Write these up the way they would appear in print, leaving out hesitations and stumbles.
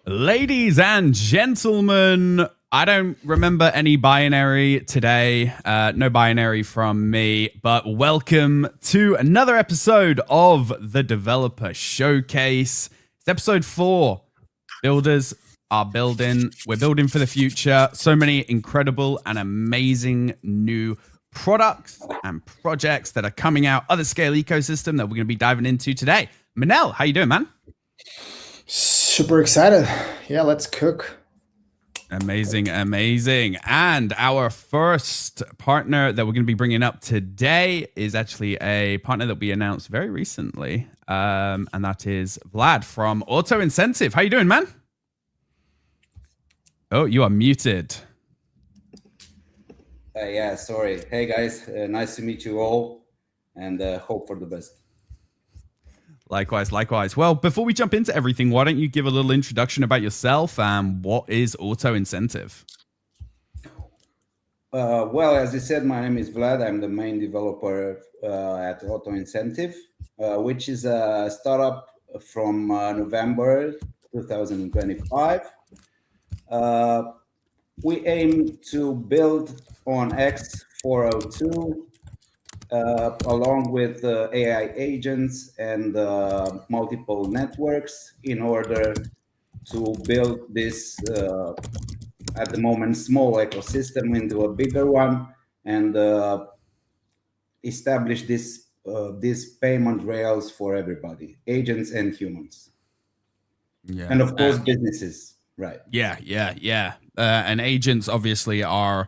Ladies and gentlemen, I don't remember any binary today. No binary from me, but welcome to another episode of the Developer Showcase. It's episode 4. Builders are building. We're building for the future. So many incredible and amazing new products and projects that are coming out of the SKALE ecosystem that we're going to be diving into today. Manel, how you doing, man? Super excited. Yeah, let's cook. Amazing. And our first partner that we're going to be bringing up today is actually a partner that we announced very recently, and that is Vlad from Auto Incentive. How you doing, man? Oh, you are muted. Yeah, sorry. Hey, guys. Nice to meet you all, and hope for the best. Likewise. Well, before we jump into everything, why don't you give a little introduction about yourself and what is Auto Incentive? Well, as you said, my name is Vlad. I'm the main developer at Auto Incentive, which is a startup from November 2025. We aim to build on X402 along with AI agents and multiple networks in order to build this, at the moment, small ecosystem into a bigger one and establish these payment rails for everybody, agents and humans. Yeah. And of course, businesses, right? Yeah. And agents obviously are,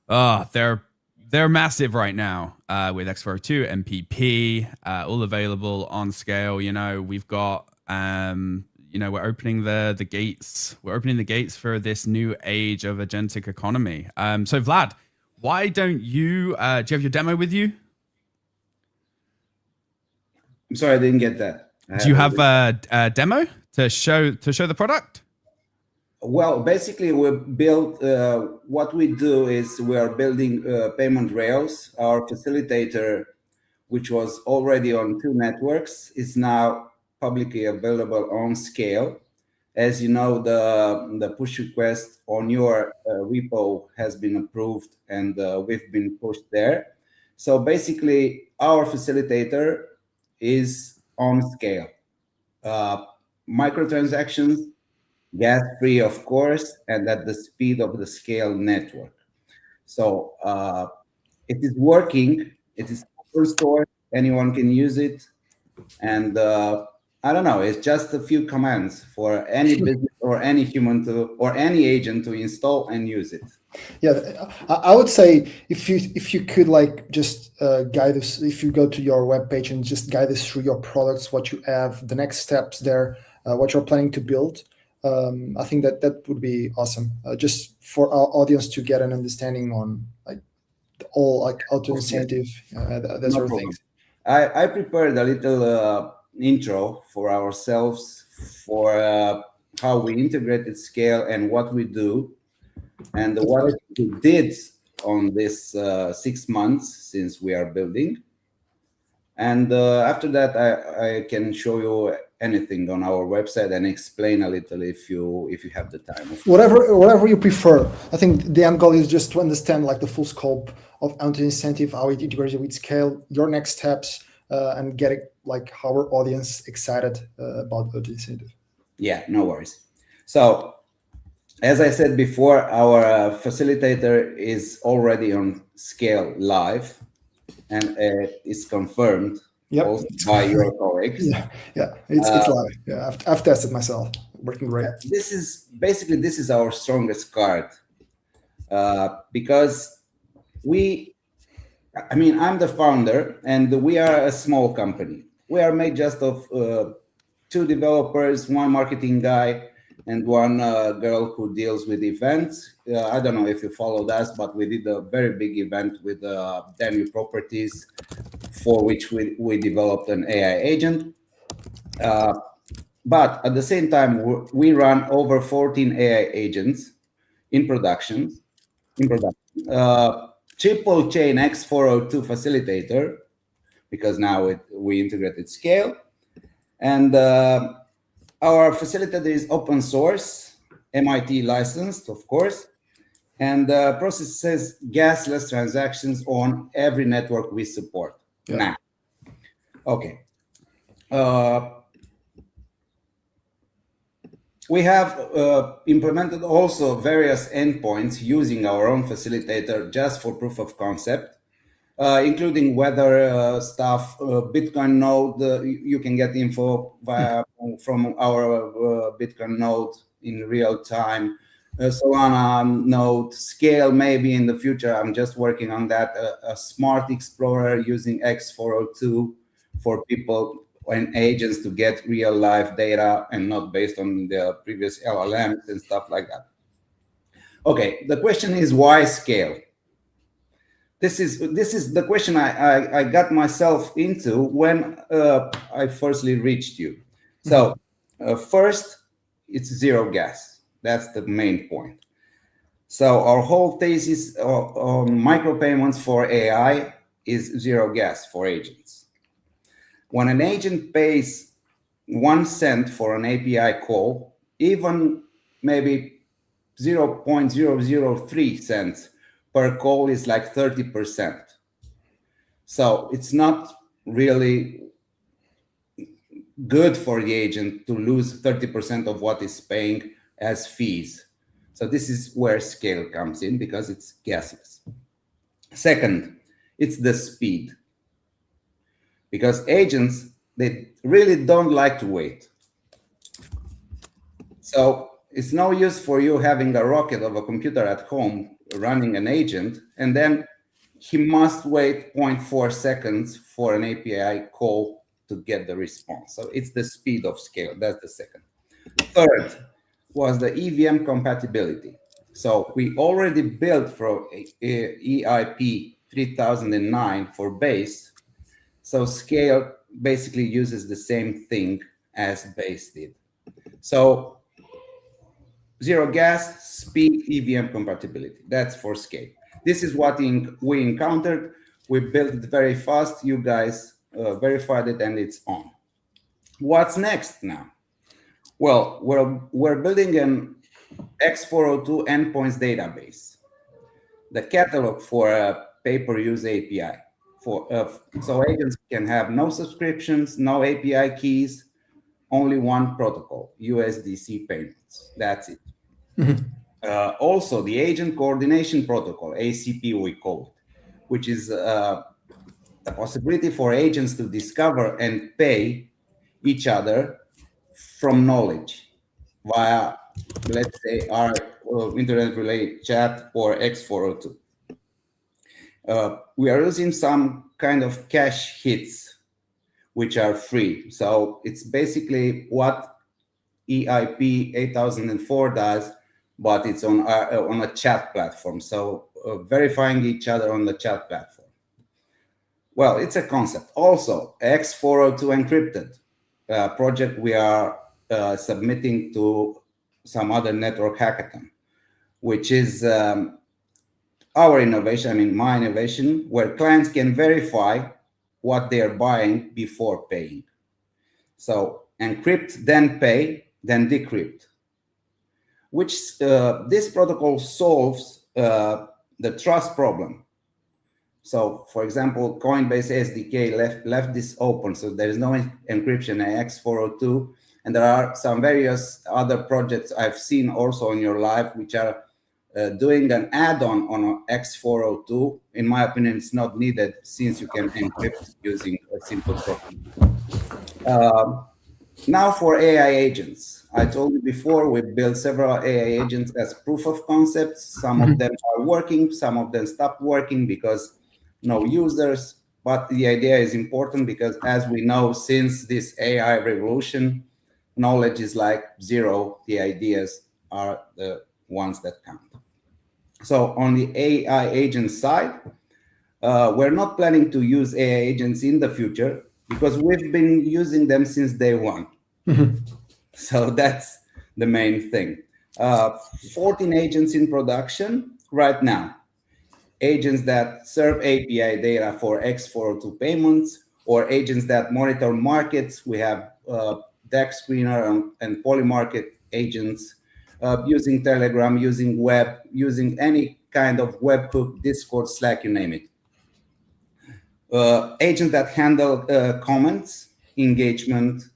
they're massive right now with X402, MPP, all available on SKALE. You know, we've got, we're opening the gates. We're opening the gates for this new age of agentic economy. So Vlad, why don't you, do you have your demo with you? I'm sorry, I didn't get that. Do you have a demo to show the product? Well, basically, we build, what we do is we are building payment rails. Our facilitator, which was already on 2 networks, is now publicly available on SKALE. As you know, the push request on your repo has been approved and we've been pushed there. So basically, our facilitator is on SKALE. Microtransactions, gas-free, of course, and at the speed of the SKALE network. So it is working. It is open source. Anyone can use it. And I don't know, it's just a few commands for any business or any human or any agent to install and use it. Yeah, I would say if you could just guide us, if you go to your webpage and just guide us through your products, what you have, the next steps there, what you're planning to build. I think that would be awesome, just for our audience to get an understanding on all Auto Incentive, that sort of things. I prepared a little intro for ourselves for how we integrated SKALE and what we do and what we did on this 6 months since we are building. And after that, I can show you anything on our website and explain a little if you have the time. Whatever you prefer. I think the end goal is just to understand the full scope of Auto Incentive, how it integrates with SKALE, your next steps, and get our audience excited about Auto Incentive. Yeah, no worries. So, as I said before, our facilitator is already on SKALE live, and it's confirmed. Yep. Also by your colleagues. Yeah, it's live. Yeah, I've tested myself. Working great. This is our strongest card because I'm the founder, and we are a small company. We are made just of 2 developers, 1 marketing guy, and 1 girl who deals with events. I don't know if you followed us, but we did a very big event with Daniel Properties, for which we developed an AI agent. But at the same time, we run over 14 AI agents in production. Triple chain X402 facilitator, because now we integrated SKALE. And Our facilitator is open source, MIT licensed, of course, and processes gasless transactions on every network we support now. Okay. We have implemented also various endpoints using our own facilitator just for proof of concept, including weather stuff, Bitcoin node. You can get info from our Bitcoin node in real time. Solana node, Scale maybe in the future. I'm just working on that. A smart explorer using X402 for people and agents to get real life data and not based on the previous LLMs and stuff like that. Okay, the question is why Scale? This is the question I got myself into when I firstly reached you. So first, it's zero gas. That's the main point. So our whole thesis on micropayments for AI is zero gas for agents. When an agent pays 1 cent for an API call, even maybe 0.003 cents per call is like 30%. So it's not really good for the agent to lose 30% of what is paying as fees. So this is where Scale comes in because it's gasless. Second, it's the speed. Because agents, they really don't like to wait. So it's no use for you having a rocket of a computer at home running an agent, and then he must wait 0.4 seconds for an API call to get the response. So it's the speed of Scale. That's the second. Third was the EVM compatibility. So we already built for EIP 3009 for Base. So Scale basically uses the same thing as Base did. So zero gas, speed, EVM compatibility. That's for Scale. This is what we encountered. We built it very fast. You guys verified it, and it's on. What's next now? Well, we're building an X402 endpoints database, the catalog for a pay-per-use API. So agents can have no subscriptions, no API keys, only one protocol, USDC payments. That's it. Also, the agent coordination protocol, ACP we call it, which is the possibility for agents to discover and pay each other from knowledge via, let's say, our internet relay chat or X402. We are using some kind of cache hits, which are free. So it's basically what EIP 8004 does, but it's on a chat platform. So verifying each other on the chat platform. Well, it's a concept. Also, X402 encrypted project we are submitting to some other network hackathon, which is our innovation, I mean my innovation, where clients can verify what they are buying before paying. So encrypt, then pay, then decrypt, which this protocol solves the trust problem. So, for example, Coinbase SDK left this open, so there is no encryption in X402, and there are some various other projects I've seen also in your live, which are doing an add-on on X402. In my opinion, it's not needed since you can encrypt using a simple protocol. Now for AI agents. I told you before, we built several AI agents as proof of concepts. Some of them are working, some of them stopped working because no users. But the idea is important because, as we know, since this AI revolution, knowledge is like zero. The ideas are the ones that count. So on the AI agent side, we're not planning to use AI agents in the future because we've been using them since day one. So that's the main thing. 14 agents in production right now. Agents that serve API data for X402 payments, or agents that monitor markets. We have text screener and polymarket agents, using Telegram, using web, using any kind of webhook, Discord, Slack, you name it. Agents that handle comments, engagement,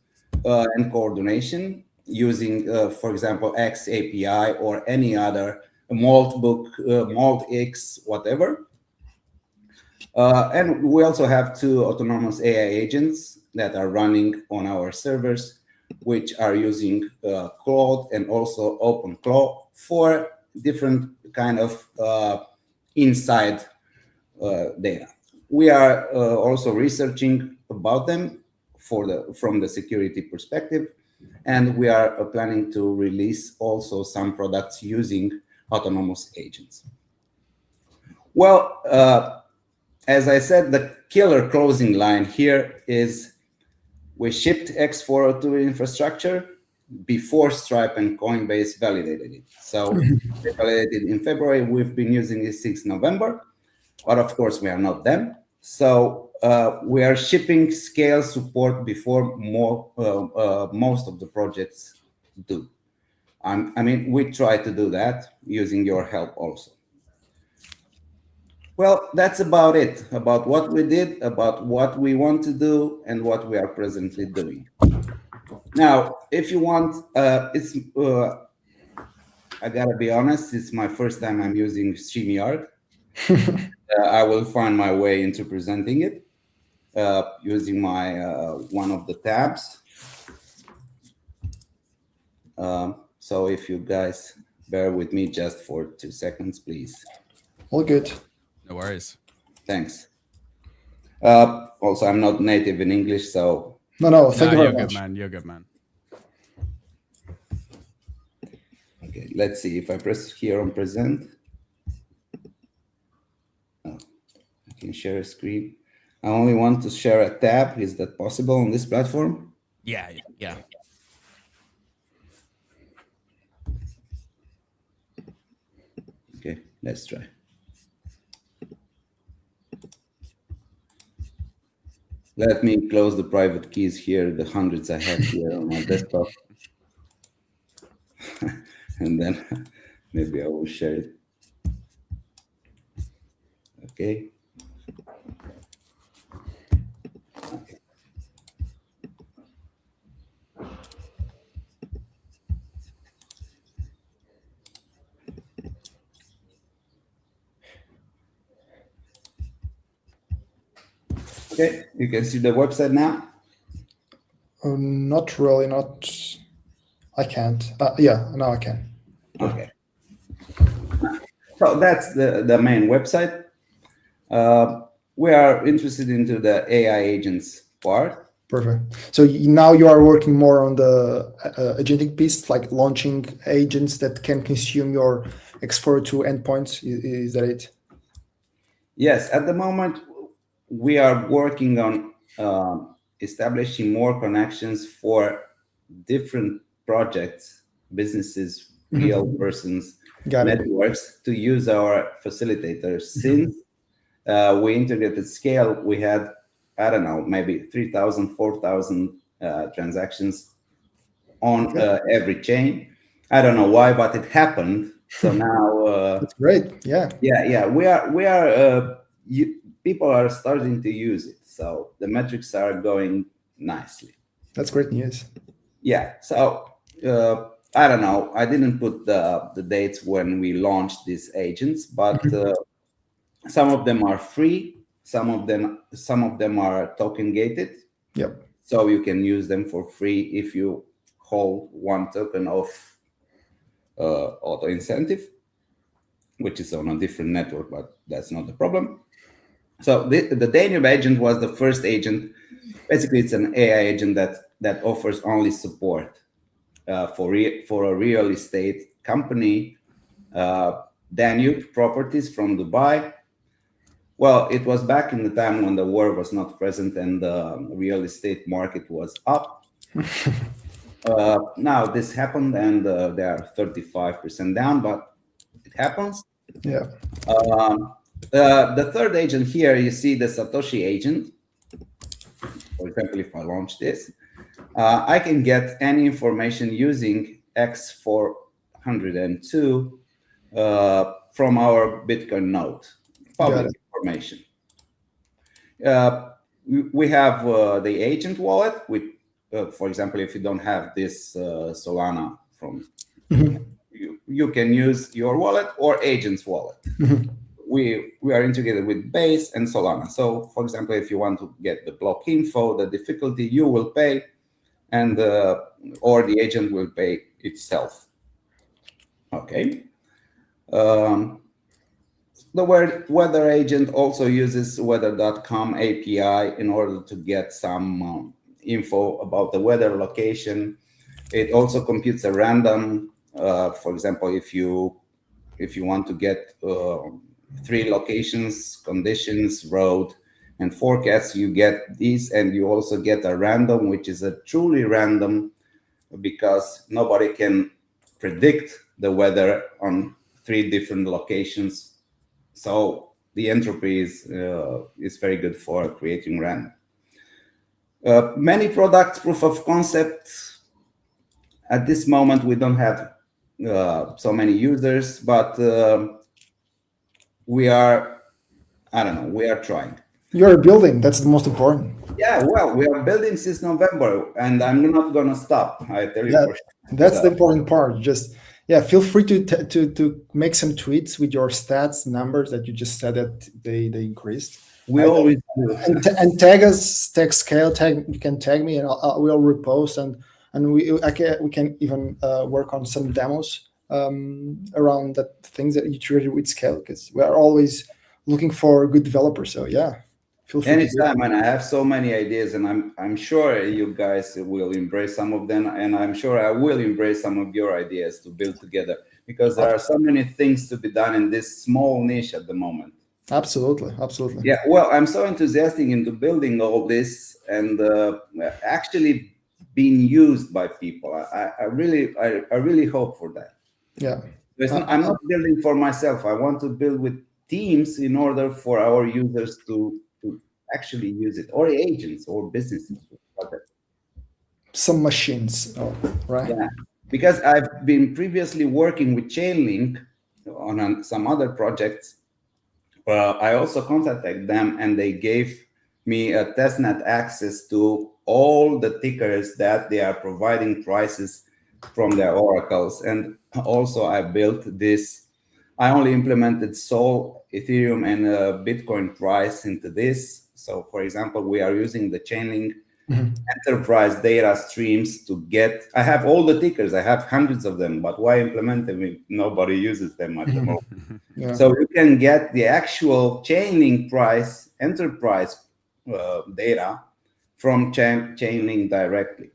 and coordination using, for example, X API or any other Maltbook, MaltX, whatever. And we also have 2 autonomous AI agents that are running on our servers, which are using Claude and also OpenClaw for different kind of inside data. We are also researching about them from the security perspective, and we are planning to release also some products using autonomous agents. Well, as I said, the killer closing line here is we shipped X402 infrastructure before Stripe and Coinbase validated it. So they validated in February. We've been using it since November, but of course we are not them. So we are shipping SKALE support before most of the projects do. I mean, we try to do that using your help also. Well, that's about it, about what we did, about what we want to do, and what we are presently doing. Now, if you want, I gotta be honest, it's my first time I'm using StreamYard. I will find my way into presenting it using my one of the tabs. So if you guys bear with me just for 2 seconds, please. All good. No worries. Thanks. Also, I'm not native in English, so... No, thank you very You're much. good, man. You're good, man. Okay, let's see if I press here on present. Oh, I can share a screen. I only want to share a tab. Is that possible on this platform? Yeah. Okay, let's try. Let me close the private keys here, the hundreds I have here on my desktop. And then maybe I will share it. Okay. Okay, you can see the website now. Not really, not. I can't. Yeah, now I can. Okay. So that's the main website. We are interested into the AI agents part. Perfect. So now you are working more on the agentic piece, like launching agents that can consume your X402 endpoints. Is that it? Yes, at the moment, we are working on establishing more connections for different projects, businesses, real persons, networks to use our facilitators. Since we integrated SKALE, we had, I don't know, maybe 3,000, 4,000 transactions on every chain. I don't know why, but it happened. So now that's great. Yeah. We are people are starting to use it. So the metrics are going nicely. That's great news. Yeah. So I don't know. I didn't put the dates when we launched these agents, but some of them are free. Some of them are token gated. Yep. So you can use them for free if you hold 1 token of auto incentive, which is on a different network, but that's not the problem. So the Danube agent was the first agent. Basically, it's an AI agent that offers only support for a real estate company, Danube Properties from Dubai. Well, it was back in the time when the war was not present and the real estate market was up. Now this happened and they are 35% down, but it happens. Yeah. The third agent here, you see the Satoshi agent. For example, if I launch this, I can get any information using X402 from our Bitcoin node, public information. We have the agent wallet, with, for example, if you don't have this Solana from, you can use your wallet or agent's wallet. We are integrated with Base and Solana. So, for example, if you want to get the block info, the difficulty, you will pay, and or the agent will pay itself. Okay. The weather agent also uses weather.com API in order to get some info about the weather location. It also computes a random. For example, if you want to get 3 locations, conditions, road, and forecast, you get these, and you also get a random, which is a truly random, because nobody can predict the weather on 3 different locations. So the entropy is very good for creating random. Many products, proof of concept. At this moment, we don't have so many users, but we are, I don't know, we are trying. You're building. That's the most important. Yeah, well, we are building since November, and I'm not going to stop. I tell you for sure. That's the important part. Just feel free to make some tweets with your stats numbers that you just said that they increased. We always do. And tag us, tag SKALE, you can tag me, and we'll repost, and we can even work on some demos around that things that you treated with SKALE, because we are always looking for good developers. So yeah. Feel free anytime, and I have so many ideas, and I'm sure you guys will embrace some of them, and I'm sure I will embrace some of your ideas to build together, because there are so many things to be done in this small niche at the moment. Absolutely. Yeah, well, I'm so enthusiastic into building all this, and actually being used by people. I really hope for that. Yeah. I'm not building for myself. I want to build with teams in order for our users to actually use it, or agents or businesses. Some machines, right? Yeah, because I've been previously working with Chainlink on some other projects. I also contacted them, and they gave me a testnet access to all the tickers that they are providing prices from their oracles. And also I built this. I only implemented Sol, Ethereum, and Bitcoin price into this. So, for example, we are using the Chainlink enterprise data streams to get. I have all the tickers. I have hundreds of them, but why implement them if nobody uses them at the moment? Yeah. So you can get the actual Chainlink price enterprise data from Chainlink directly.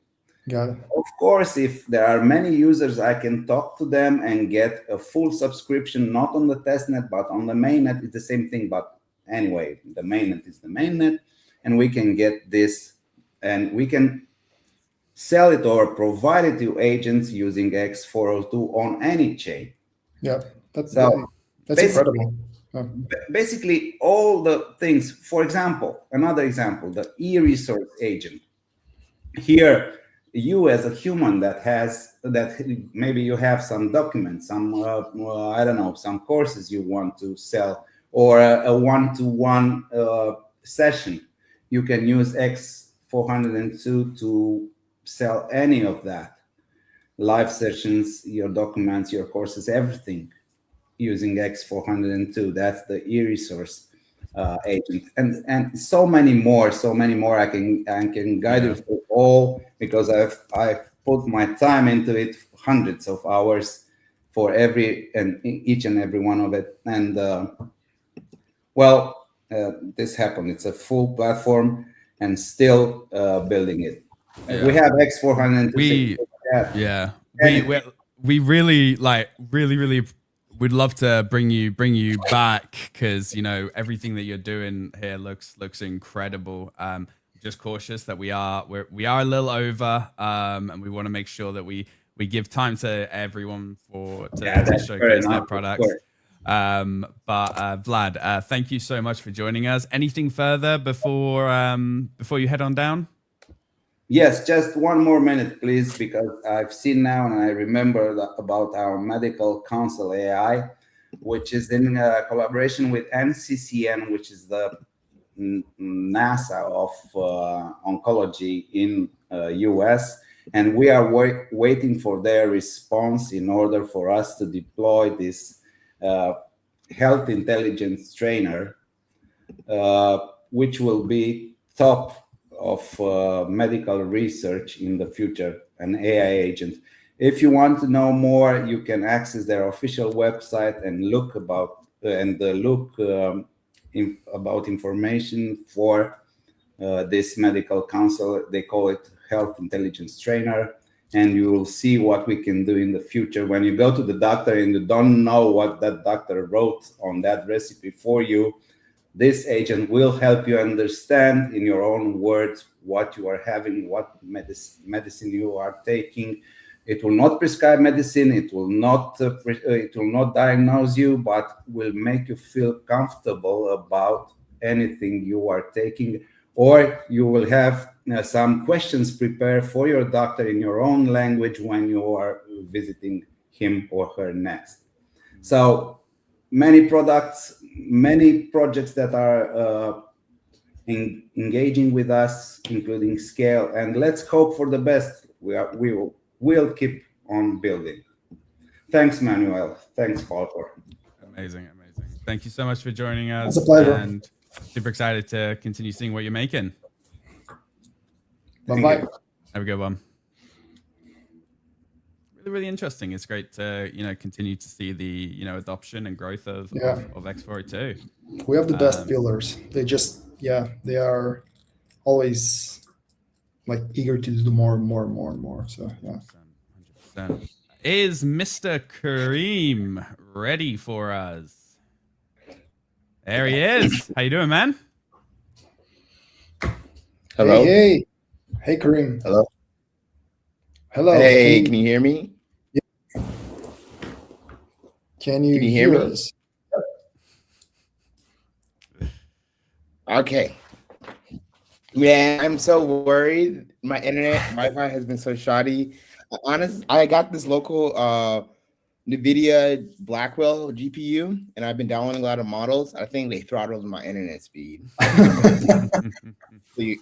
Got it. Of course, if there are many users, I can talk to them and get a full subscription, not on the testnet, but on the mainnet. It's the same thing, but anyway, the mainnet is the mainnet, and we can get this, and we can sell it or provide it to agents using X402 on any chain. Yeah, that's basically, incredible. Basically, all the things. For example, another example, the e-resource agent. Here, you as a human that maybe you have some documents, some I don't know, some courses you want to sell, or a one-to-one session, you can use X402 to sell any of that. Live sessions, your documents, your courses, everything using X402. That's the e-resource agent, and so many more. I can guide you through all, because I've put my time into it, hundreds of hours for each and every one of it. And this happened. It's a full platform, and still building it. Yeah. We have X402. We really would love to bring you back, because everything that you're doing here looks incredible. Just cautious that we are a little over, and we want to make sure that we give time to everyone to showcase their products. But Vlad, thank you so much for joining us. Anything further before you head on down? Yes, just one more minute, please, because I've seen now and I remember about our medical council AI, which is in collaboration with NCCN, which is the NASA of oncology in US, and we are waiting for their response in order for us to deploy this health intelligence trainer, which will be top of medical research in the future, an AI agent. If you want to know more, you can access their official website and look about about information for this medical council. They call it Health Intelligence Trainer, and you will see what we can do in the future. When you go to the doctor and you don't know what that doctor wrote on that recipe for you, this agent will help you understand in your own words what you are having, what medicine you are taking. It will not prescribe medicine. It will not diagnose you, but will make you feel comfortable about anything you are taking. Or you will have some questions prepared for your doctor in your own language when you are visiting him or her next. So many products, many projects that are engaging with us, including SKALE, and let's hope for the best. We'll keep on building. Thanks, Manuel. Thanks, Volker. Amazing. Thank you so much for joining us. It's a pleasure. And super excited to continue seeing what you're making. Bye-bye. Have a good one. Really interesting. It's great to continue to see the adoption and growth of X402. We have the best builders. They are always like eager to do more and more. So yeah. 100%. Is Mr. Kareem ready for us? There he is. How you doing, man? Hello. Hey, Kareem. Hello. Hey, can you hear me? Can you hear me? us? Okay. Man, I'm so worried. My internet Wi-Fi has been so shoddy. I got this local NVIDIA Blackwell GPU, and I've been downloading a lot of models. I think they throttled my internet speed. Till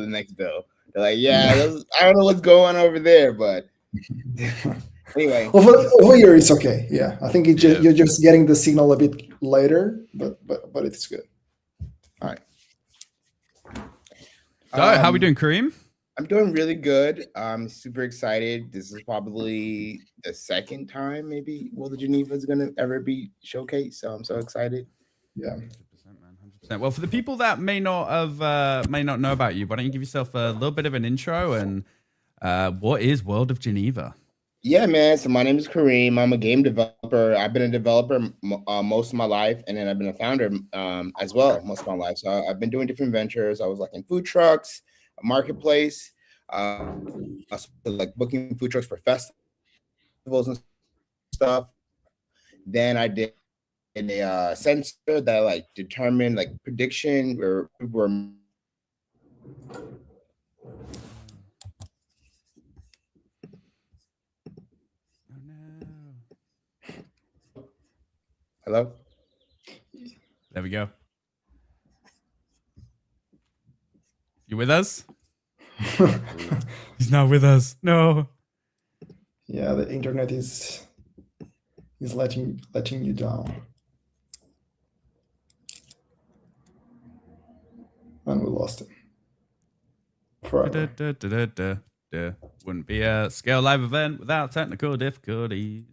the next bill. They're like, I don't know what's going on over there, but anyway. Over here it's okay. Yeah, I think you're just getting the signal a bit later, but it's good. All right. So, how are we doing, Kareem? I'm doing really good. I'm super excited. This is probably the second time maybe World of Geneva is going to ever be showcased. So I'm so excited. Yeah. 100%, man. 100%. Well, for the people that may not know about you, why don't you give yourself a little bit of an intro and what is World of Geneva? Yeah, man. So my name is Kareem. I'm a game developer. I've been a developer most of my life, and then I've been a founder as well most of my life. So I've been doing different ventures. I was like in food trucks, a marketplace, like booking food trucks for festivals and stuff. Then I did a sensor that like determined like prediction where people were. Hello? There we go. You with us? He's not with us. No. Yeah, the internet is letting you down. And we lost him. Forever. Wouldn't be a SKALE live event without technical difficulties.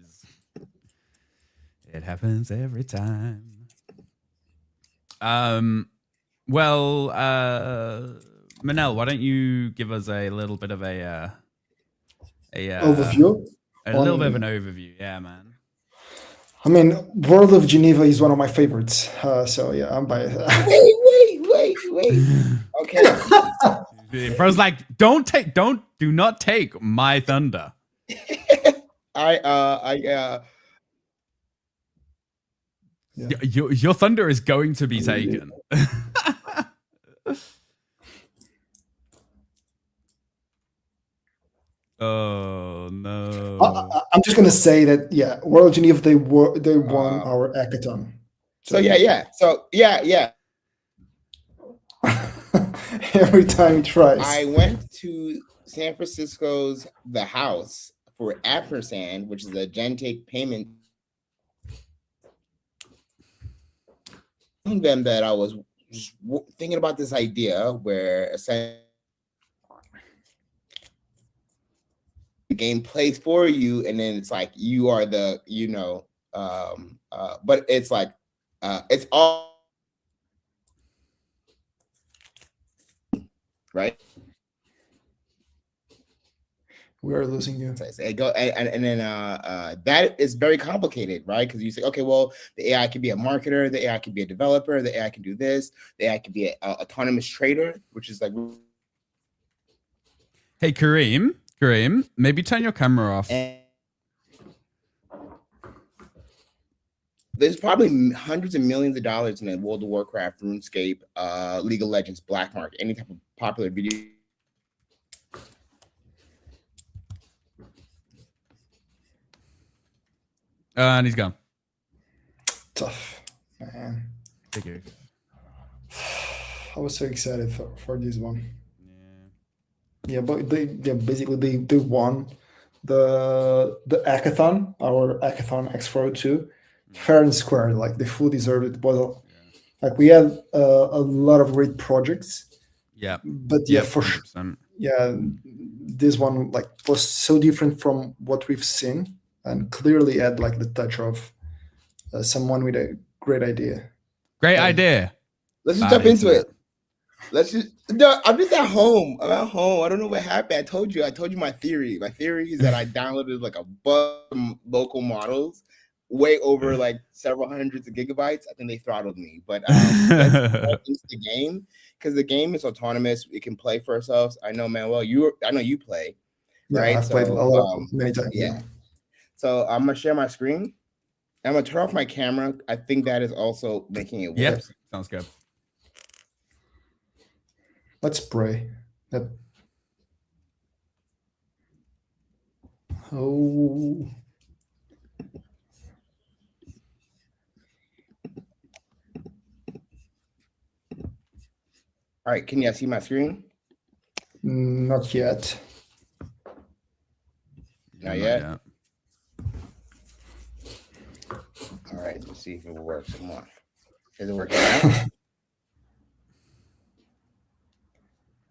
It happens every time. Well, Manel, why don't you give us a little bit of a overview? A little bit of an overview, yeah, man. I mean, World of Geneva is one of my favorites. So yeah, I'm biased. Wait. Okay. Bro's like, do not take my thunder. Yeah. Your thunder is going to be taken. Oh no. I'm just gonna say that World of Geneva they won our hackathon. So yeah. So yeah. Every time he tries. I went to San Francisco's The House for Ampersand, which is a Gentic payment. Telling them that I was just thinking about this idea where essentially the game plays for you, and then it's like you are the but it's like it's all right. We are losing you. So I go and then that is very complicated, right? Because you say, okay, well, the AI can be a marketer, the AI can be a developer, the AI can do this, the AI can be an autonomous trader, which is like. Hey Kareem, maybe turn your camera off. And there's probably hundreds of millions of dollars in the World of Warcraft, RuneScape, League of Legends, Black Market, any type of popular video. And he's gone. Tough, man. Thank you. I was so excited for this one. Yeah, but they basically they won the hackathon, our hackathon X402, fair and square. Like they fully deserved it. Was like we had a lot of great projects. Yeah, but for sure. 100%. Yeah, this one like was so different from what we've seen, and clearly had like the touch of someone with a great idea. Great idea. Let's just jump into it. I'm just at home. I'm at home. I don't know what happened. I told you my theory. My theory is that I downloaded like a bunch of local models, way over like several hundreds of gigabytes. I think they throttled me. But let's into the game, because the game is autonomous. We can play for ourselves. I know, Manuel, I know you play. Yeah, right? I've played a lot, many times. Yeah. So I'm gonna share my screen. I'm gonna turn off my camera. I think that is also making it worse. Yep, sounds good. Let's pray that. Oh. All right, can you guys see my screen? Not yet. Not yet. All right, let's see if it works. Come on. Is it working out?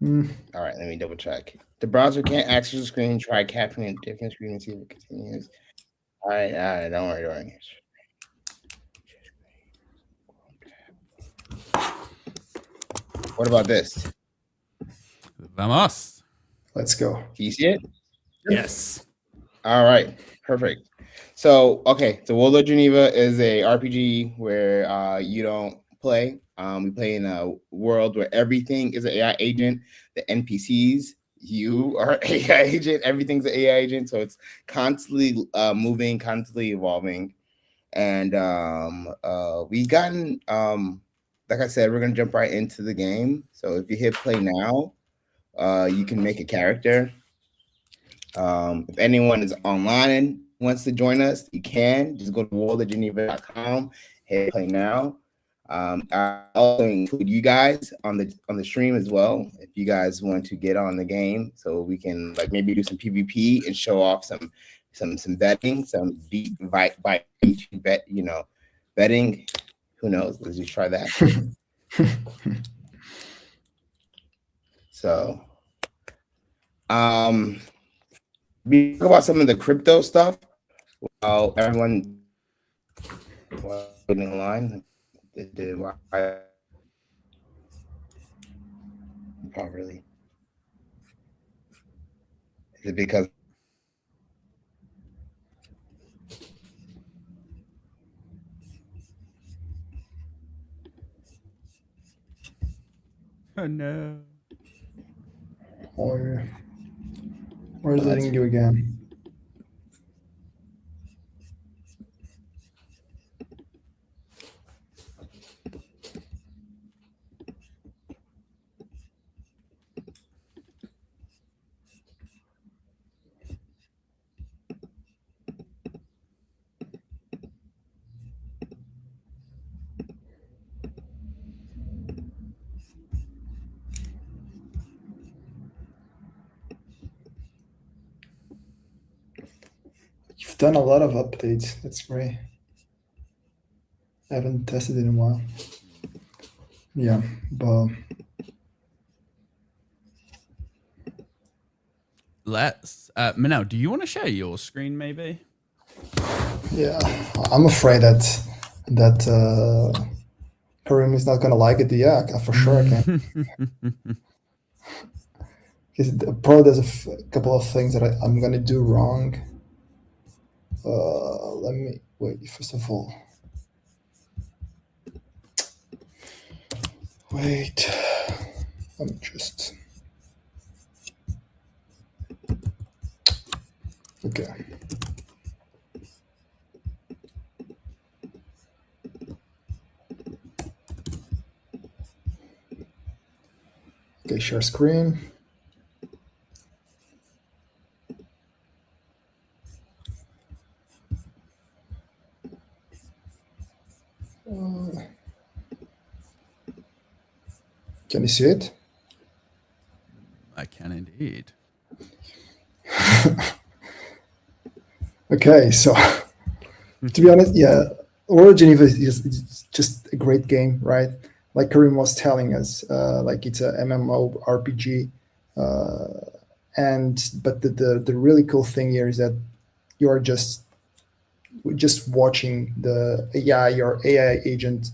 All right, let me double check. The browser can't access the screen. Try capturing a different screen and see if it continues. All right, don't worry. What about this? Vamos. Let's go. Can you see it? Yes. All right, perfect. So, okay, so World of Geneva is a RPG where you don't play. We play in a world where everything is an AI agent. The NPCs, you are an AI agent. Everything's an AI agent. So it's constantly moving, constantly evolving. And we've gotten, like I said, we're going to jump right into the game. So if you hit play now, you can make a character. If anyone is online and wants to join us, you can just go to worldofgeneva.com, hit play now. I also include you guys on the stream as well. If you guys want to get on the game, so we can like maybe do some PvP and show off some betting, some deep bet, betting. Who knows? Let's just try that. So, we talk about some of the crypto stuff while everyone getting online. Properly. Is it because Oh no. We're losing you again. done a lot of updates. That's great. I haven't tested it in a while. Yeah, but Let's Manel, do you want to share your screen maybe? yeah, I'm afraid that Karim is not gonna like it. Yeah, for sure I can. Because probably there's a couple of things that I'm gonna do wrong. Let me wait. First of all, wait. I'm just okay. Okay, share screen. Can you see it? I can indeed. Okay, so to be honest, yeah, Origin is just a great game, right? Like Karim was telling us, like it's a MMO RPG, but the really cool thing here is that you are just watching your AI agent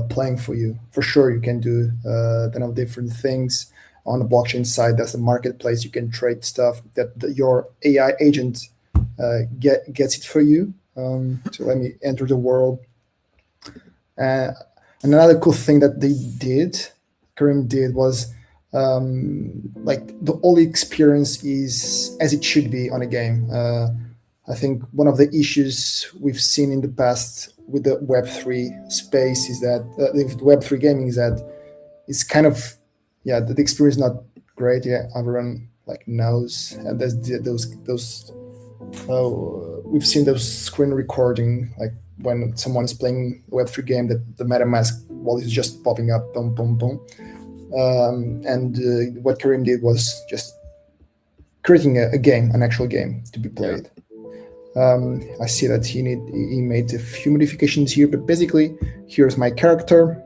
playing for you. For sure, you can do different things on the blockchain side. That's the marketplace. You can trade stuff that your AI agent gets it for you. So let me enter the world. Another cool thing that Karim did, was like the whole experience is as it should be on a game. I think one of the issues we've seen in the past with the Web3 space is that with Web3 gaming is that it's kind of the experience is not great. Yeah, everyone like knows, and there's those we've seen those screen recording, like when someone is playing a Web3 game, that the MetaMask wall is just popping up, boom, boom, boom. And what Karim did was just creating a game, an actual game to be played. I see that he made a few modifications here, but basically, here's my character.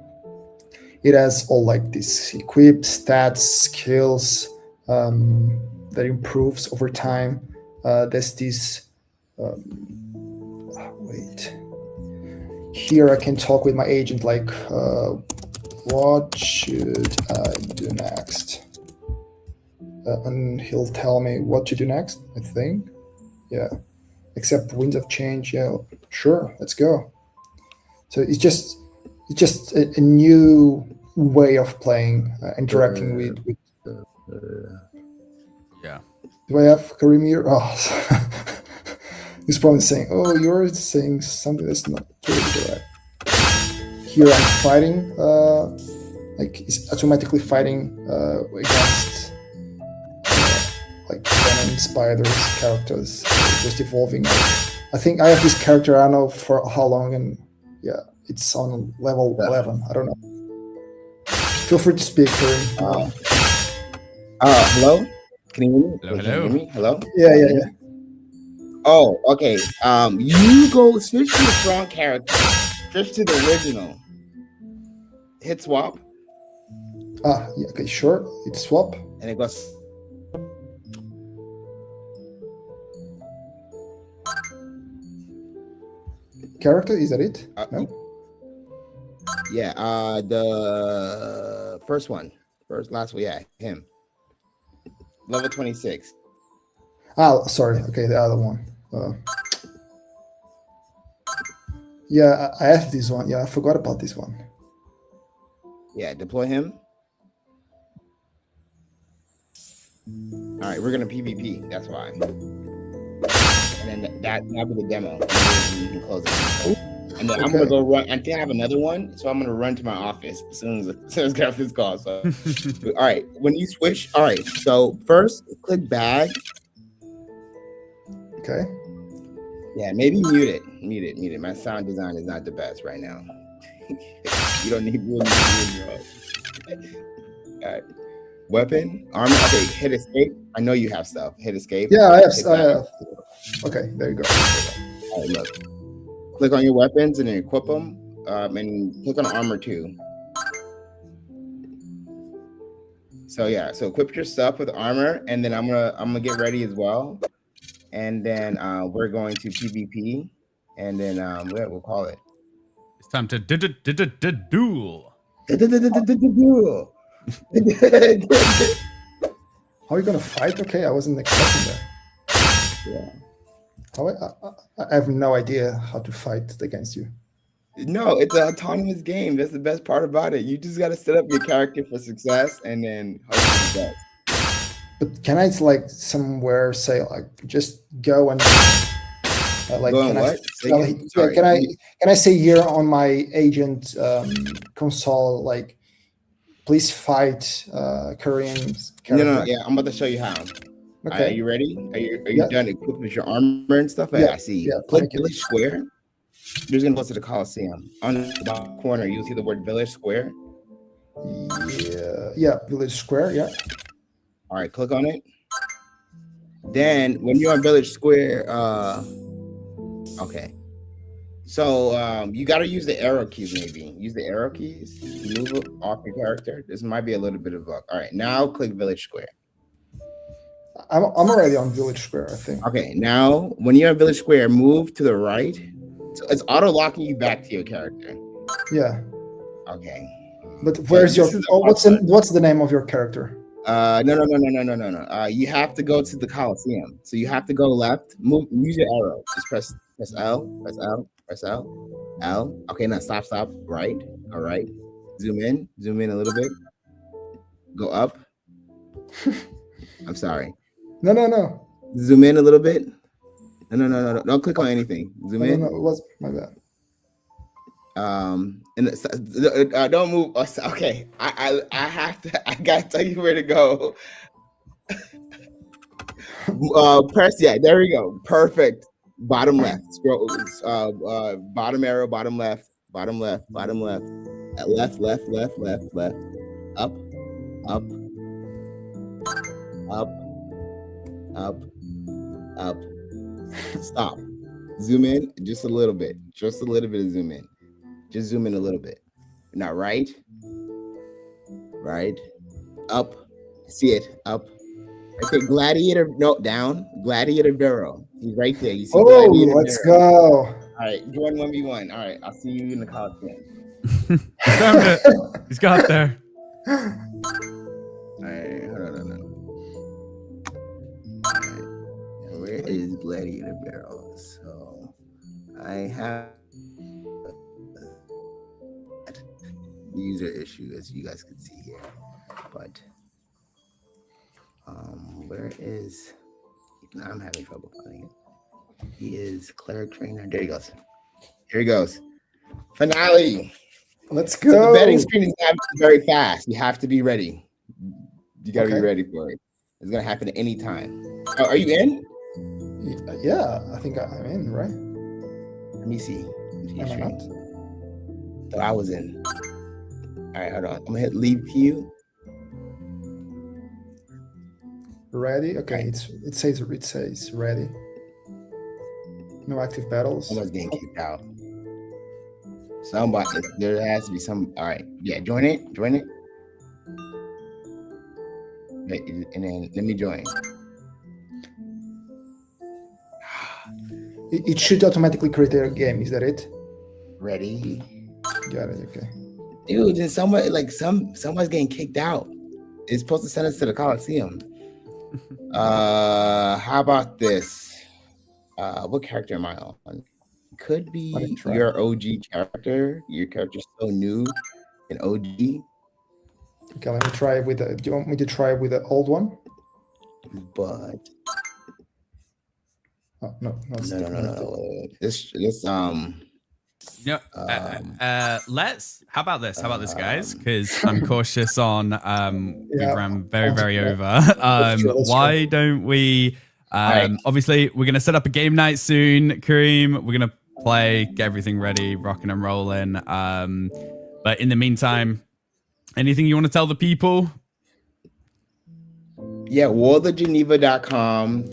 It has all like this equip, stats, skills that improves over time. There's this. Wait. Here I can talk with my agent like, what should I do next? And he'll tell me what to do next, I think. Yeah. Accept winds of change. Yeah, sure, let's go. So it's just a new way of playing, interacting with. Yeah. Do I have Karim here? Oh, he's probably saying, "Oh, you're saying something that's not totally correct." Here I'm fighting, like it's automatically fighting against like venom spiders characters, just evolving. I think I have this character, I don't know for how long, and yeah, it's on level 11. I don't know. Feel free to speak, Karim. Hello? Can you hear me? Hello, Can you hear me? Hello? Yeah. Oh, okay. You go switch to the strong character. Switch to the original. Hit swap. Yeah, okay, sure. It's swap. And it goes. Character, is that it? No? Yeah, the last one, yeah, him. Level 26. Oh, sorry. Okay, the other one. Yeah, I have this one. Yeah, I forgot about this one. Yeah, deploy him. All right, we're gonna PvP. That's why. And then that'll be the demo. And you can close it. And then I'm gonna go run. I think I have another one, so I'm gonna run to my office as soon as I get off this call. So, all right, when you switch, all right. So first, click bag. Okay. Yeah, maybe mute it. My sound design is not the best right now. You don't need really. All right. weapon, armor. Okay, hit escape. I know you have stuff. Hit escape. Yeah, I have. Hit that. Okay, there you go. All right, look. Click on your weapons and then equip them. And click on armor too. So yeah, so equip your stuff with armor, and then I'm gonna get ready as well. And then we're going to PvP, and then we'll call it. It's time to duel. Duel. How are you gonna fight? Okay, I wasn't expecting that. Yeah. I have no idea how to fight against you. No, it's an autonomous game. That's the best part about it. You just got to set up your character for success, and then hope for the best. But can I like somewhere say like just go and like Go can on I, what? Say again? yeah, Sorry. can I say here on my agent console like please fight Korean's character? No, yeah, I'm about to show you how. Okay. Are you ready? Are you Yeah. done equipped with your armor and stuff? Yeah, I see. yeah, Click thank you. Village Square. You're just gonna go to the Coliseum. On the bottom corner, you'll see the word Village Square. Yeah, Village Square. Yeah. All right, click on it. Then when you're on Village Square, okay. So you got to use the arrow keys. Maybe use the arrow keys. Move it off your character. This might be a little bit of bug. All right, now click Village Square. I'm already on Village Square, I think. Okay, now when you're on Village Square, move to the right. So it's auto locking you back to your character. Yeah. Okay. But where's this your is the what's the name of your character? No. You have to go to the Coliseum. So you have to go left. Move. Use your arrow. Just press L. Press L. Press L. L. Okay, now stop. Right. All right. Zoom in a little bit. Go up. I'm sorry. No. Zoom in a little bit. No. Don't click on anything. Zoom in. No, it was my bad. And don't move. Okay, I have to. I gotta tell you where to go. Press. Yeah, there we go. Perfect. Bottom left. Scroll. Bottom arrow. Bottom left. Bottom left. Bottom left. Left. Up. Stop. Zoom in just a little bit. Just a little bit of zoom in. Just zoom in a little bit. Now right. Up. See it. Up. Okay, Gladiator. No, down. Gladiator Barrow. He's right there. You see Gladiator let's Barrow. go. All right, join 1v1. All right, I'll see you in the Coliseum. Found it. He's got there. All right, hold on. All right. Where is Gladiator Barrow? So I have user issue, as you guys can see here, but where is? Now I'm having trouble finding it. He is cleric trainer. There he goes. Here he goes. Finale. Let's go. So the betting screen is happening very fast. You have to be ready. You got to be ready for it. It's gonna happen anytime. Oh, are you in? Yeah, I think I'm in, right? Let me see. Am I not? So I was in. All right, hold on. I'm gonna hit leave queue. Ready? Okay, it says ready. No active battles. Someone's getting kicked out. Somebody, there has to be some. All right, yeah, join it. Wait, and then let me join. It should automatically create a game. Is that it? Ready? Got it. Okay. Dude, then someone's getting kicked out. It's supposed to send us to the Coliseum. How about this? What character am I on? Could be your OG character. Your character's so new and OG. Okay, let me try with the. Do you want me to try with the old one? But no. This No, how about this? Guys? Because I'm cautious on we've ran very over. Why don't we obviously we're gonna set up a game night soon, Kareem. We're gonna play, get everything ready, rocking and rolling. But in the meantime, anything you want to tell the people? Yeah, worldofgeneva.com.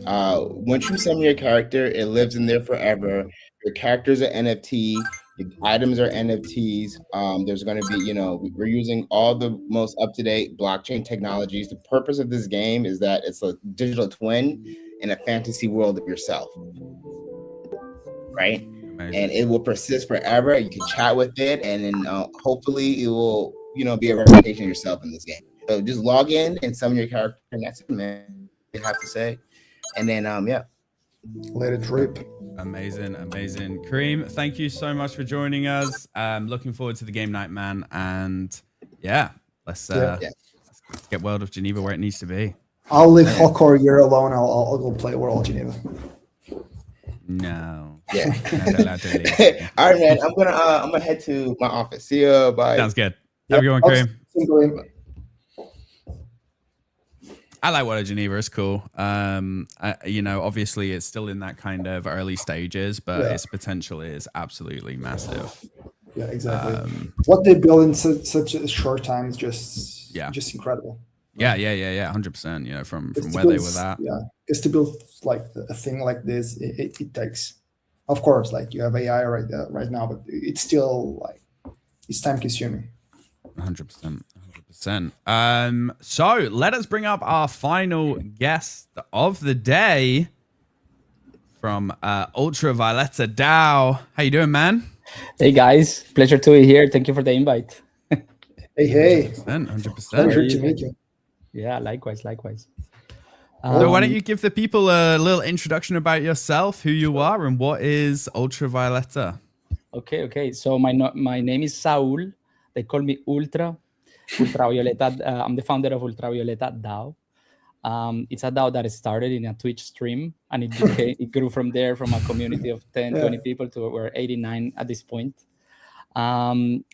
Once you summon your character, it lives in there forever. Your characters are NFT. Your items are NFTs. There's going to be, we're using all the most up-to-date blockchain technologies. The purpose of this game is that it's a digital twin in a fantasy world of yourself, right? Amazing. And it will persist forever. You can chat with it, and then hopefully it will, be a representation of yourself in this game. So just log in and summon your character, and that's it, man. You have to say, and then yeah, Let it rip. Amazing. Kareem, thank you so much for joining us. Looking forward to the game night, man. And yeah, let's get World of Geneva where it needs to be. I'll leave Hawkcore a year alone. I'll go play World of Geneva. No. Yeah. Not allowed to leave. All right, man. I'm gonna head to my office. See you. Bye. Sounds good. Have a good one, Kareem. Kareem. I like World of Geneva. It's cool. Obviously it's still in that kind of early stages, but its potential is absolutely massive. Yeah, exactly. What they build in such a short time is just incredible. Yeah, 100%. From where they were at. Yeah, because to build like a thing like this, it takes. Of course, like you have AI right now, but it's still like it's time consuming. 100%. So let us bring up our final guest of the day from Ultravioleta DAO. How you doing, man? Hey guys, pleasure to be here. Thank you for the invite. Hey, 100%. Pleasure to meet you. Yeah, likewise. So why don't you give the people a little introduction about yourself, who you are, and what is Ultravioleta? Okay. So my name is Saul. They call me Ultravioleta. I'm the founder of Ultravioleta DAO. It's a DAO that started in a Twitch stream, and it grew from there, from a community of 10, 20 people to we're 89 at this point.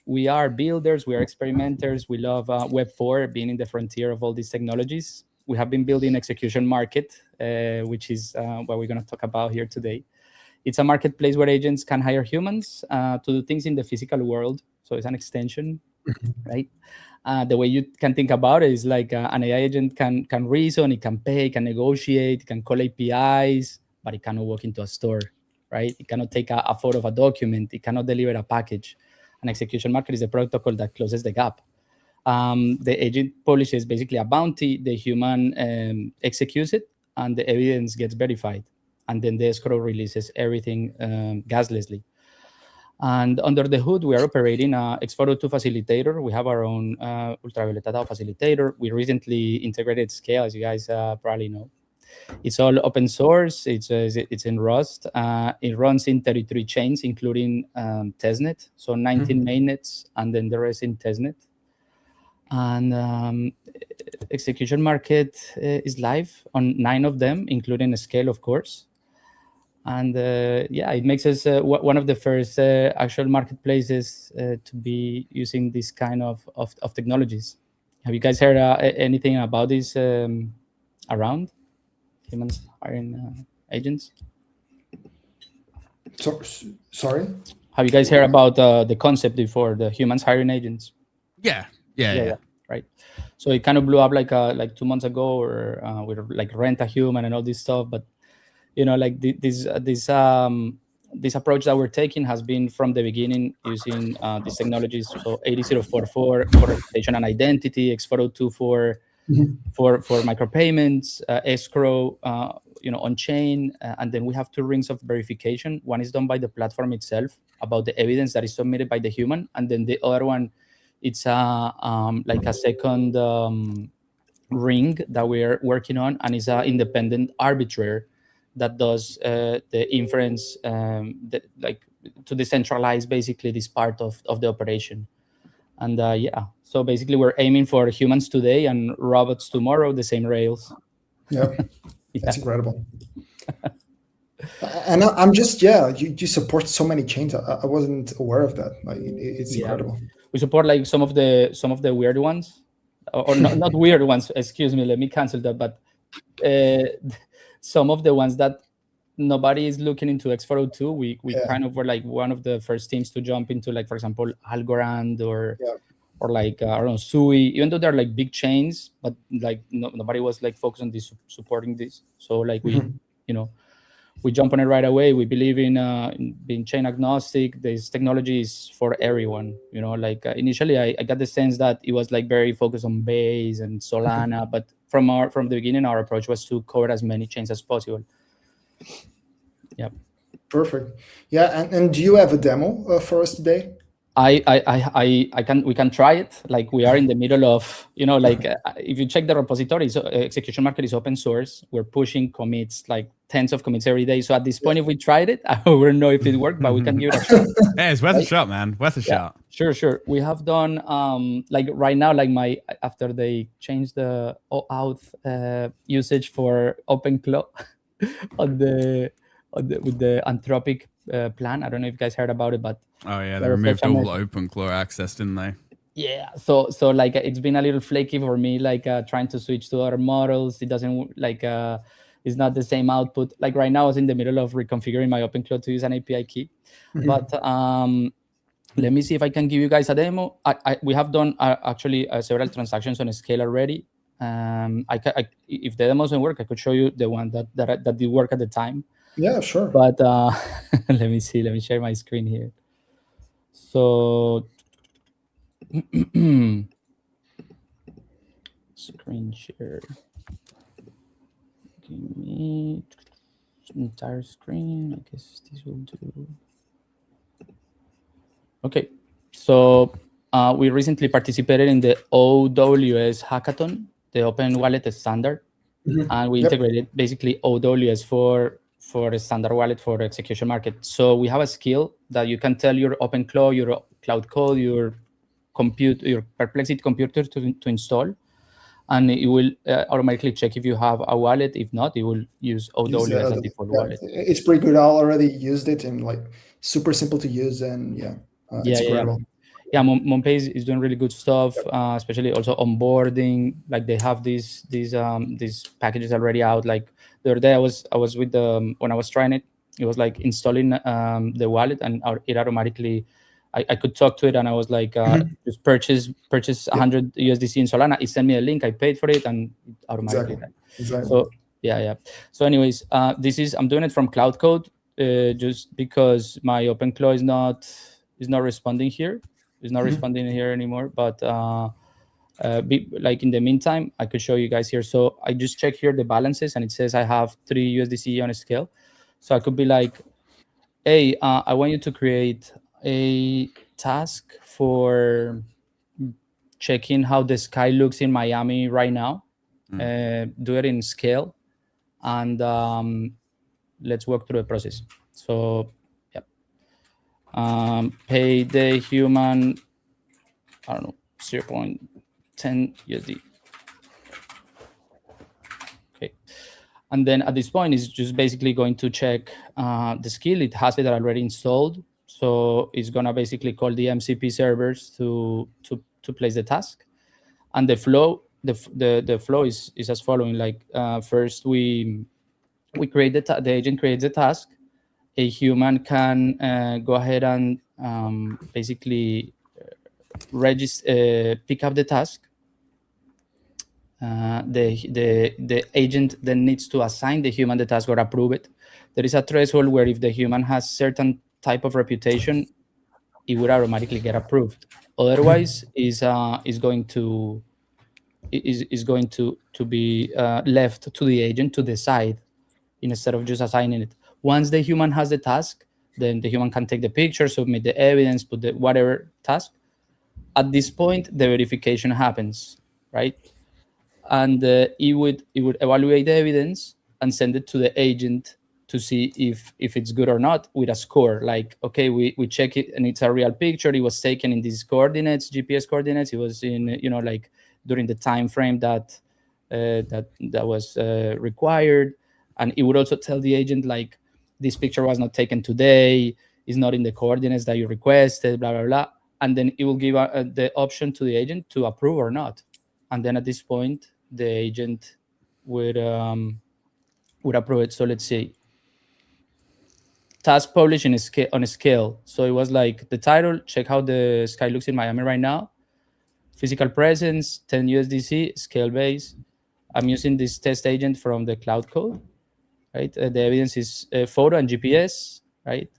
We are builders, we are experimenters, we love Web4, being in the frontier of all these technologies. We have been building execution market, which is what we're going to talk about here today. It's a marketplace where agents can hire humans to do things in the physical world. So it's an extension, right? The way you can think about it is like an AI agent can reason, it can pay, it can negotiate, it can call APIs, but it cannot walk into a store, right? It cannot take a photo of a document. It cannot deliver a package. An execution market is a protocol that closes the gap. The agent publishes basically a bounty, the human executes it, and the evidence gets verified. And then the escrow releases everything gaslessly. And under the hood, we are operating a X402 facilitator. We have our own Ultravioleta DAO facilitator. We recently integrated SKALE, as you guys probably know. It's all open source. It's in Rust. It runs in 33 chains, including testnet. So 19 mainnets, and then the rest in testnet. And execution market is live on 9 of them, including SKALE, of course. And it makes us one of the first actual marketplaces to be using this kind of technologies. Have you guys heard anything about this around humans hiring agents? Sorry? Have you guys heard about the concept before, the humans hiring agents? Yeah. Right. So it kind of blew up like 2 months ago, or we like rent a human and all this stuff. But like this approach that we're taking has been from the beginning using these technologies. So 80044 for reputation and identity, X402 for micropayments, escrow, on chain, and then we have 2 rings of verification. One is done by the platform itself about the evidence that is submitted by the human, and then the other one, it's like a second ring that we're working on, and it's an independent arbitrator that does the inference, to decentralize basically this part of the operation. And so basically we're aiming for humans today and robots tomorrow, the same rails. Yeah, that's incredible. And I'm just, you support so many chains. I wasn't aware of that. Like, it's incredible. We support like some of the weird ones, or not weird ones. Excuse me, let me cancel that. But some of the ones that nobody is looking into X402, we kind of were like one of the first teams to jump into, like, for example, Algorand or like I don't know, Sui, even though they're like big chains, but like nobody was like focused on this supporting this. So like we, you know, we jump on it right away. We believe in being chain agnostic. This technology is for everyone. You know, like initially I got the sense that it was like very focused on Base and Solana, but from the beginning, our approach was to cover as many chains as possible. Yeah. Perfect. Yeah, and do you have a demo for us today? We can try it. Like we are in the middle of, you know, like if you check the repository, so execution market is open source. We're pushing commits, like tens of commits every day. So at this point, if we tried it, I wouldn't know if it worked, but we can give it a shot. Hey, it's worth a shot, man. Worth a shot. Sure. We have done like right now, like after they changed the OAuth usage for OpenClaw with the Anthropic plan. I don't know if you guys heard about it, but oh yeah, they removed all OpenClaw access, didn't they? Yeah, so like it's been a little flaky for me, like trying to switch to other models. It doesn't like it's not the same output. Like right now, I was in the middle of reconfiguring my OpenClaw to use an API key, but let me see if I can give you guys a demo. We have done actually several transactions on SKALE already. If the demo doesn't work, I could show you the one that did work at the time. Yeah, sure. But let me see. Let me share my screen here. So screen share. Give me entire screen. I guess this will do. Okay, so we recently participated in the OWS hackathon, the Open Wallet Standard, and we integrated basically OWS for a standard wallet for the execution market. So we have a skill that you can tell your OpenClaw, your Cloud Code, your Perplexity computer to install, and it will automatically check if you have a wallet. If not, it will use OWS as a default wallet. It's pretty good. I already used it and like super simple to use, and it's incredible. Yeah, MonPay is doing really good stuff, especially also onboarding. Like they have these packages already out. Like the other day, I was with when I was trying it, it was like installing the wallet, and it automatically, I could talk to it, and I was like, just purchase 100 USDC in Solana. It sent me a link. I paid for it, and it automatically. Exactly. So yeah. So anyways, I'm doing it from Cloud Code, just because my OpenClaw is not responding here. It's not responding here anymore. But like in the meantime, I could show you guys here. So I just check here the balances, and it says I have 3 USDC on a SKALE. So I could be like, hey, I want you to create a task for checking how the sky looks in Miami right now. Do it in SKALE, and let's walk through the process. So pay the human, I don't know, 0.10 USD. Okay. And then at this point, it's just basically going to check the skill. It has it already installed. So it's going to basically call the MCP servers to place the task. And the flow, the flow is as following. Like first we create the agent creates the task. A human can go ahead and basically register, pick up the task. The agent then needs to assign the human the task or approve it. There is a threshold where if the human has certain type of reputation, it would automatically get approved. Otherwise, is going to be left to the agent to decide instead of just assigning it. Once the human has the task, then the human can take the picture, submit the evidence, put the whatever task. At this point, the verification happens, right? And it would evaluate the evidence and send it to the agent to see if it's good or not with a score. Like, okay, we check it and it's a real picture. It was taken in these coordinates, GPS coordinates. It was in, like during the time frame that was required. And it would also tell the agent, like, this picture was not taken today, is not in the coordinates that you requested, blah, blah, blah. And then it will give the option to the agent to approve or not. And then at this point, the agent would approve it. So let's say task published on a SKALE. So it was like the title, check how the sky looks in Miami right now. physical presence, 10 USDC, scale base. I'm using this test agent from the cloud code, right? The evidence is photo and GPS, right?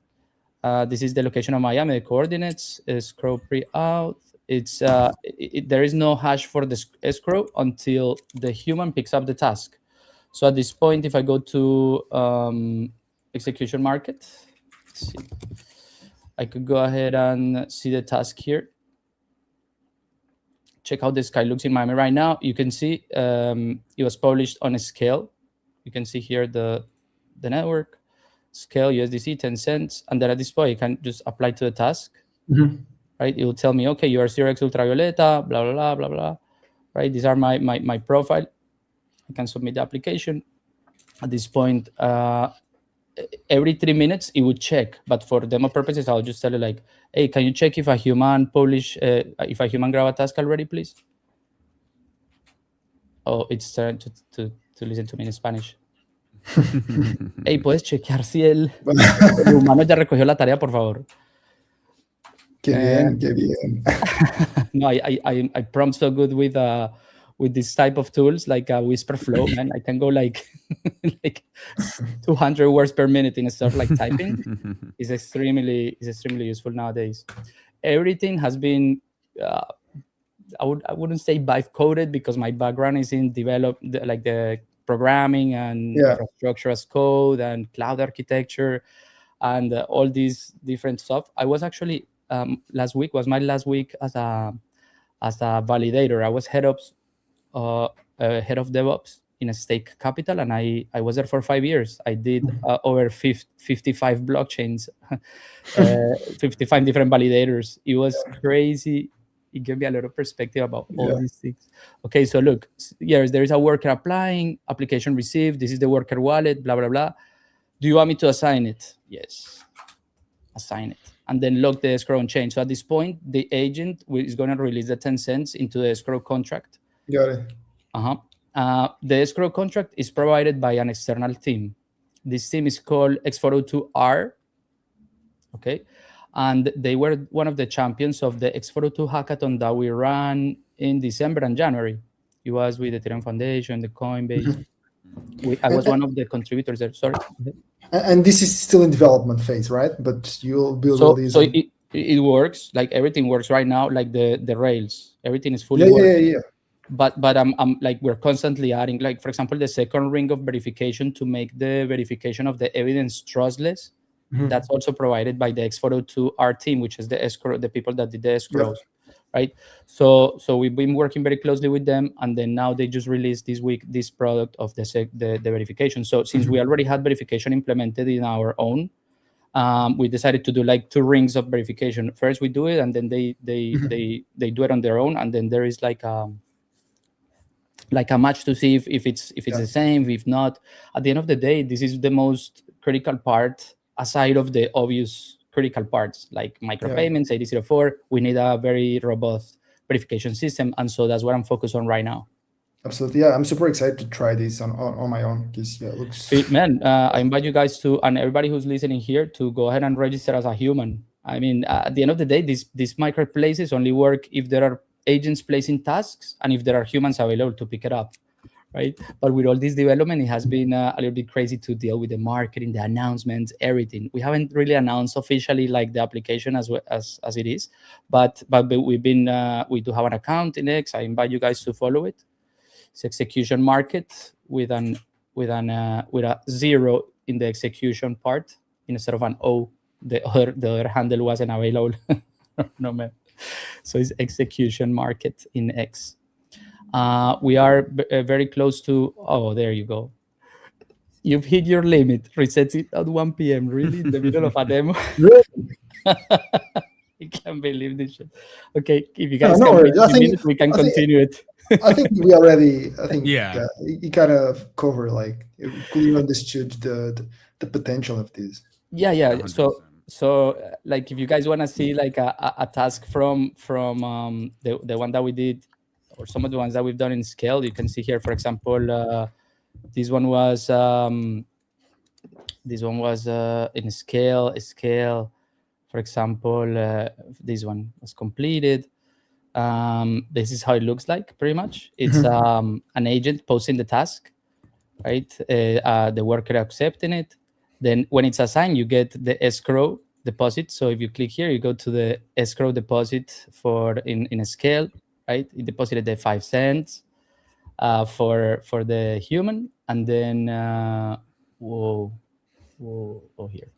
This is the location of Miami, the coordinates, escrow pre-out. It's there is no hash for the escrow until the human picks up the task. So at this point, if I go to execution market, let's see, I could go ahead and see the task here. Check how the sky looks in Miami right now. You can see it was published on a scale. You can see here the network, scale, USDC, 10 cents. And then at this point, you can just apply to the task, right? It will tell me, okay, you are 0x ultravioleta, blah, blah, blah, blah, blah, right? These are my profile. I can submit the application. At this point, every 3 minutes, it would check. But for demo purposes, I'll just tell you like, hey, can you check if a human if a human grab a task already, please? Oh, it's trying to listen to me in Spanish. Hey, ¿puedes chequear si el humano ya recogió la tarea, por favor? Qué bien, qué bien. No, I prompt so good with this type of tools like Whisper Flow, man. I can go like like 200 words per minute in stuff like typing. It's extremely useful nowadays. Everything has been I wouldn't say vibe coded because my background is in the programming and infrastructure as code and cloud architecture and all these different stuff. I was actually last week was my last week as a validator. I was head of DevOps in a stake capital, and I was there for 5 years. I did over 55 blockchains, 55 different validators. It was crazy. It gave me a lot of perspective about all these things. Okay, so look, yes, there is a worker applying, application received. This is the worker wallet, blah, blah, blah. Do you want me to assign it? Yes, assign it. And then lock the escrow on chain. So at this point, the agent is going to release the 10 cents into the escrow contract. Got it. The escrow contract is provided by an external team. This team is called X402R. Okay. And they were one of the champions of the X402 hackathon that we ran in December and January. It was with the Ethereum Foundation, the Coinbase. I was one of the contributors there. Sorry. And this is still in development phase, right? But you'll build all these. So it works. Like everything works right now. Like the Rails, everything is fully working. Yeah. But I'm like we're constantly adding. Like for example, the second ring of verification to make the verification of the evidence trustless. That's also provided by the X402R team, which is the escrow, the people that did the escrows, right? So we've been working very closely with them, and then now they just released this week this product of the verification. So since we already had verification implemented in our own, we decided to do like 2 rings of verification. First we do it, and then they do it on their own, and then there is like a match to see if it's the same. If not, at the end of the day, this is the most critical part. Aside of the obvious critical parts like micropayments, 8004, we need a very robust verification system. And so that's what I'm focused on right now. Absolutely. Yeah, I'm super excited to try this on my own because it looks... Man, I invite you guys to, and everybody who's listening here, to go ahead and register as a human. I mean, at the end of the day, these microplaces only work if there are agents placing tasks and if there are humans available to pick it up. Right, but with all this development, it has been a little bit crazy to deal with the marketing, the announcements, everything. We haven't really announced officially like the application as it is, but we've been we do have an account in X. I invite you guys to follow it. It's execution market with a 0 in the execution part instead of an O. The other handle wasn't available. No man. So it's execution market in X. We are very close to, oh, there you go. You've hit your limit. Resets it at 1 p.m. Really? In the middle of a demo? Really? I can't believe this shit. Okay, if you guys can wait a minute, we can continue it. I think we already, you kind of cover, like, clearly understood the potential of this. Yeah. 100%. So like, if you guys want to see like a task from the one that we did, or some of the ones that we've done in Scale, you can see here, for example, this one was in Scale, for example, this one was completed. This is how it looks like, pretty much. It's an agent posting the task, right? The worker accepting it. Then when it's assigned, you get the escrow deposit. So if you click here, you go to the escrow deposit for in a scale, right? It deposited the 5 cents for the human, and then here.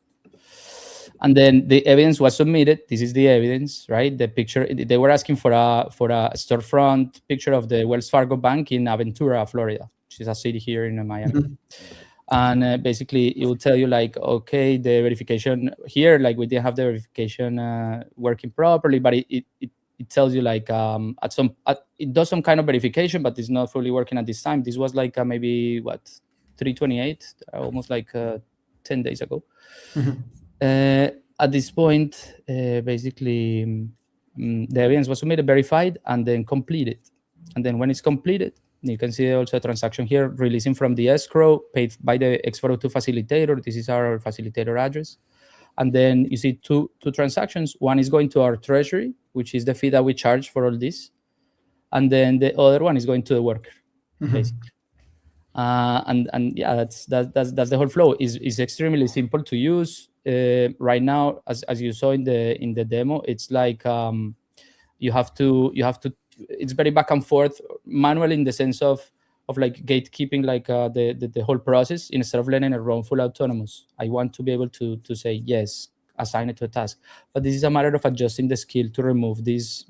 And then the evidence was submitted. This is the evidence, right? The picture, they were asking for a storefront picture of the Wells Fargo Bank in Aventura, Florida, which is a city here in Miami. And basically, it will tell you like, okay, the verification here, like we didn't have the verification working properly, but it tells you like it does some kind of verification, but it's not fully working at this time. This was like maybe what 328, almost like 10 days ago. At this point, basically, the evidence was submitted, verified, and then completed. And then when it's completed, you can see also a transaction here, releasing from the escrow, paid by the X402 facilitator. This is our facilitator address. And then you see two transactions. One is going to our treasury, which is the fee that we charge for all this. And then the other one is going to the worker, basically. And yeah, that's the whole flow. Is extremely simple to use. Right now, as you saw in the demo, it's like you have to. It's very back and forth, manual in the sense of like gatekeeping, like the whole process, instead of letting it run full autonomous. I want to be able to say yes, assign it to a task, but this is a matter of adjusting the skill to remove these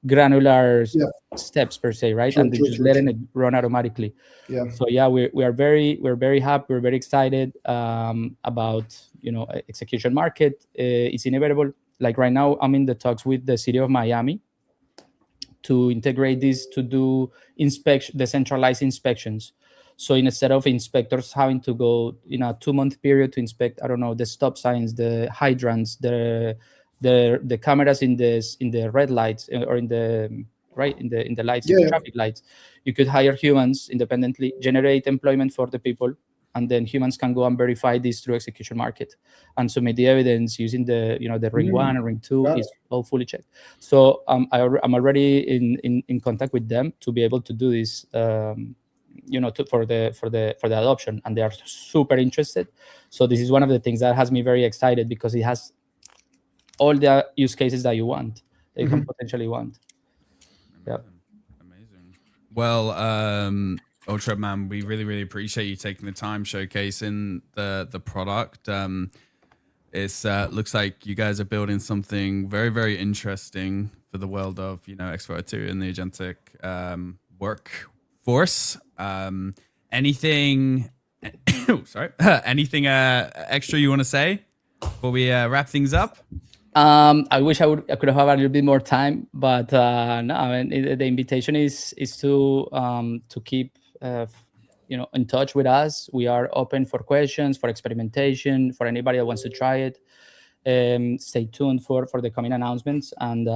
granular steps per se, right? And just letting it run automatically. So yeah, we're very happy. We're very excited about execution market. It's inevitable. Like right now, I'm in the talks with the city of Miami to integrate this to do decentralized inspections. So instead of inspectors having to go in a 2-month period to inspect, I don't know, the stop signs, the hydrants, the cameras in the red lights, or in the lights, in the traffic lights, you could hire humans independently, generate employment for the people, and then humans can go and verify this through execution market and submit the evidence using the ring 1 and ring 2 is all fully checked. So I'm already in contact with them to be able to do this, for the adoption, and they are super interested. So this is one of the things that has me very excited, because it has all the use cases that you want, that you can potentially want. Yeah. Amazing. Well, Ultra Man, we really appreciate you taking the time showcasing the product. It's looks like you guys are building something very interesting for the world of X402 and the agentic workforce. Anything anything extra you want to say before we wrap things up? I wish I could have a little bit more time, but no. I mean, the invitation is to keep in touch with us. We are open for questions, for experimentation, for anybody that wants to try it. Stay tuned for the coming announcements, and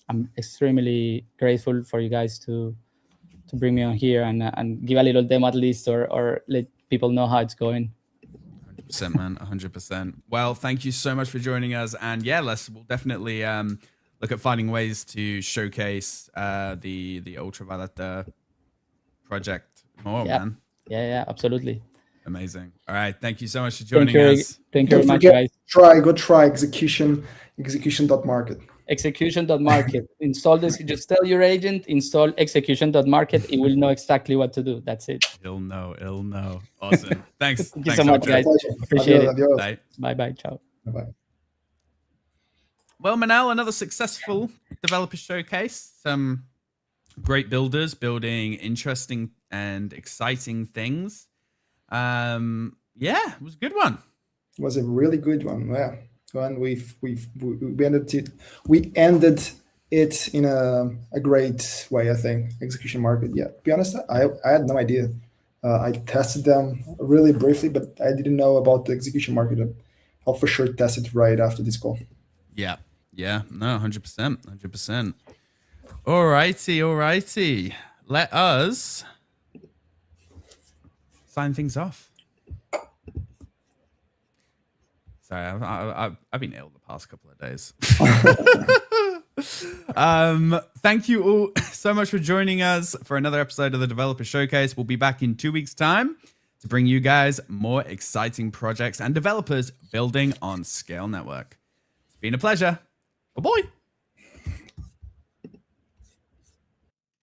I'm extremely grateful for you guys to bring me on here and give a little demo at least, or let people know how it's going. 100%, man, 100%. Well, thank you so much for joining us, and yeah, we'll definitely look at finding ways to showcase the Ultraviolet project more, man. Yeah, absolutely. Amazing. All right, thank you so much for joining us. Thank you very much, guys. Go try execution.market. Execution.market. Install this. Just tell your agent, install execution.market. It will know exactly what to do. That's it. It'll know. Awesome. Thanks. Thank you so much, guys. Appreciate it. Bye. Ciao. Bye. Well, Manel, another successful developer showcase. Some great builders building interesting and exciting things. Yeah, it was a good one. It was a really good one. Yeah. And we ended it in a great way, I think. Execution market. Yeah. To be honest, I had no idea. I tested them really briefly, but I didn't know about the execution market. I'll for sure test it right after this call. Yeah. No, 100%. All righty. Let us sign things off. Sorry, I've been ill the past couple of days. Thank you all so much for joining us for another episode of the Developer Showcase. We'll be back in 2 weeks' time to bring you guys more exciting projects and developers building on Scale Network. It's been a pleasure. Bye-bye.